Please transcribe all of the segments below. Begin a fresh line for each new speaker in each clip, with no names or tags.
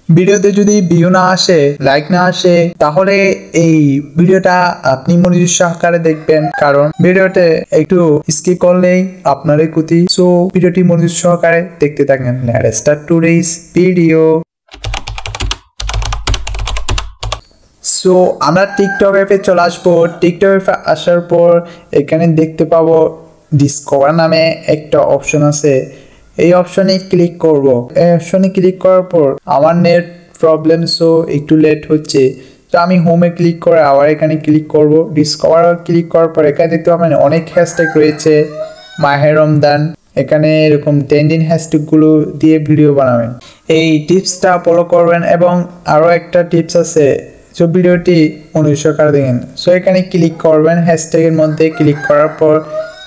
ভিডিওতে যদি ভিউ না আসে, লাইক না আসে, তাহলে এই ভিডিওটা আপনি মনোযোগ সহকারে দেখবেন, কারণ ভিডিওতে একটু স্কিপ করলেই আপনারই ক্ষতি। সো ভিডিওটি মনোযোগ সহকারে দেখতে থাকেন। Let's start today's video. So আমরা টিকটক অ্যাপে চলে আসবো। টিকটক অ্যাপে আসার পর এখানে দেখতে পাবো ডিসকভার নামে একটা অপশন আছে। এই অপশনে ক্লিক করব। এই অপশনে ক্লিক করার পর আমার নেট প্রবলেম, সো একটু লেট হচ্ছে। তো আমি হোমে ক্লিক করে আবার এখানে ক্লিক করব। ডিসকভার ক্লিক করার পর এখানে দেখতে পাবেন অনেক হ্যাশট্যাগ রয়েছে। মাহে রমজান, এখানে এরকম ট্রেন্ডিং হ্যাশট্যাগুলো দিয়ে ভিডিও বানাবেন। এই টিপসটা ফলো করবেন। এবং আরও একটা টিপস আছে, সো ভিডিওটি অনুসরণ দেখেন। সো এখানে ক্লিক করবেন, হ্যাশট্যাগের মধ্যে ক্লিক করার পর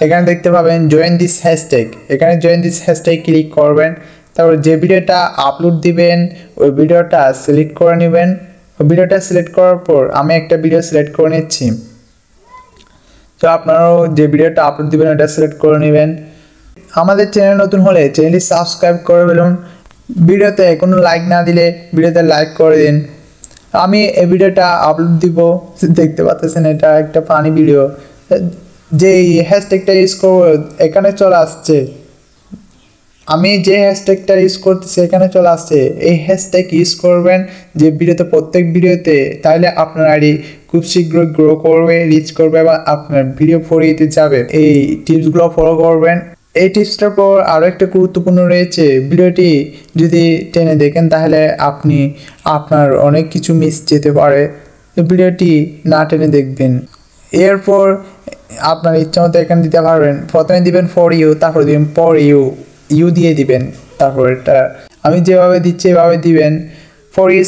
এখানে দেখতে পাবেন জয়েন দিস হ্যাশট্যাগ। এখানে জয়েন দিস হ্যাশট্যাগ ক্লিক করবেন। তারপর যে ভিডিওটা আপলোড দিবেন ওই ভিডিওটা সিলেক্ট করে নেবেন। ওই ভিডিওটা সিলেক্ট করার পর আমি একটা ভিডিও সিলেক্ট করে নিচ্ছি। তো আপনারাও যে ভিডিওটা আপলোড দিবেন ওটা সিলেক্ট করে নেবেন। আমাদের চ্যানেল নতুন হলে চ্যানেলটি সাবস্ক্রাইব করে ফেলুন। ভিডিওতে কোনো লাইক না দিলে ভিডিওতে লাইক করে দিন। আমি এই ভিডিওটা আপলোড দিব, দেখতে পাচ্ছেন এটা একটা ফানি ভিডিও। যে হ্যাশট্যাগটা ইউজ করবো এখানে চলে আসছে। আমি যে হ্যাশট্যাগটা ইউজ করতেছি এখানে চলে আসছে। এই হ্যাশট্যাগ ইউজ করবেন যে ভিডিওতে, প্রত্যেক ভিডিওতে, তাহলে আপনার আইডি খুব শীঘ্রই গ্রো করবে, রিচ করবে এবং আপনার ভিডিও ফরিয়ে যাবে। এই টিপসগুলো ফলো করবেন। এই টিপসটার পর আরও একটা গুরুত্বপূর্ণ রয়েছে। ভিডিওটি যদি টেনে দেখেন তাহলে আপনার অনেক কিছু মিস যেতে পারে। তো ভিডিওটি না টেনে দেখবেন। এরপর আপনার ইচ্ছা মতো এখানে দিতে পারবেন। প্রথমে দিবেন ফর ইউ, তারপর দিবেন ফর ইউ দিয়ে দিবেন। তারপর এটা আমি যেভাবে দিচ্ছি এভাবে দিবেন। ফর ইউ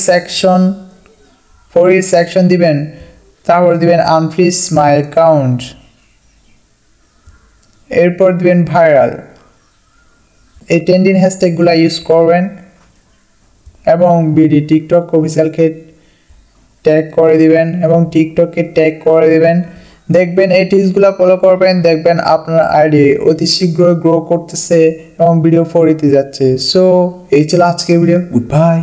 সেকশন দিবেন। তারপর দিবেন আনফ্রিজ মাই অ্যাকাউন্ট। এরপর দিবেন ভাইরাল। এই ট্রেন্ডিং হ্যাশট্যাগুলো ইউজ করবেন এবং টিকটক অফিসিয়ালকে ট্যাগ করে দিবেন এবং টিকটককে ট্যাগ করে দিবেন। দেখবেন এই টিপসগুলো ফলো করবেন, দেখবেন আপনার আইডি অতি শীঘ্রই গ্রো করতেছে এবং ভিডিও ফরিতে যাচ্ছে। সো এই ছিল আজকের ভিডিও। Good bye.